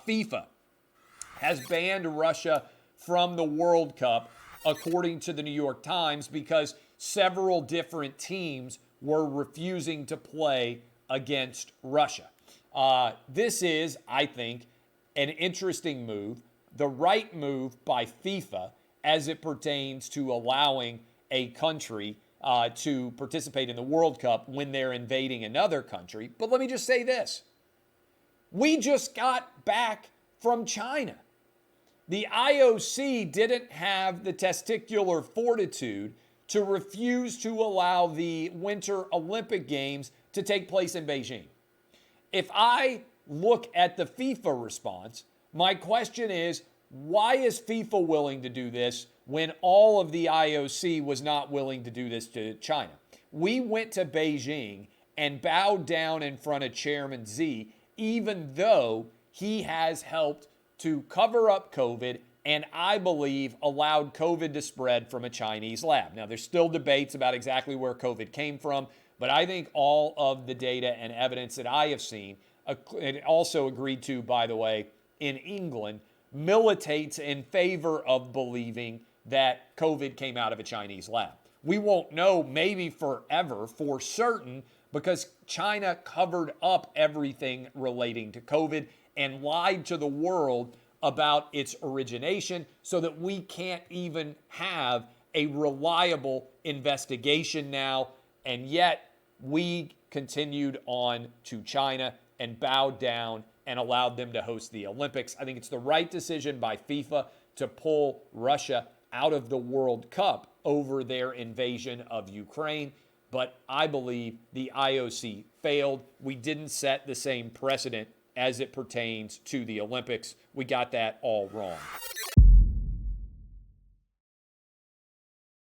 FIFA has banned Russia from the World Cup, according to the New York Times, because several different teams were refusing to play against Russia. This is, I think, an interesting move, the right move by FIFA as it pertains to allowing a country to participate in the World Cup when they're invading another country. But let me just say this. We just got back from China. The IOC didn't have the testicular fortitude to refuse to allow the Winter Olympic Games to take place in Beijing. If I look at the FIFA response, my question is, why is FIFA willing to do this when all of the IOC was not willing to do this to China? We went to Beijing and bowed down in front of Chairman Xi, even though he has helped to cover up COVID and, I believe, allowed COVID to spread from a Chinese lab. Now, there's still debates about exactly where COVID came from, but I think all of the data and evidence that I have seen, and also agreed to, by the way, in England, militates in favor of believing that COVID came out of a Chinese lab. We won't know maybe forever for certain because China covered up everything relating to COVID and lied to the world about its origination so that we can't even have a reliable investigation now. And yet we continued on to China and bowed down and allowed them to host the Olympics. I think it's the right decision by FIFA to pull Russia out of the World Cup over their invasion of Ukraine. But I believe the IOC failed. We didn't set the same precedent as it pertains to the Olympics. We got that all wrong.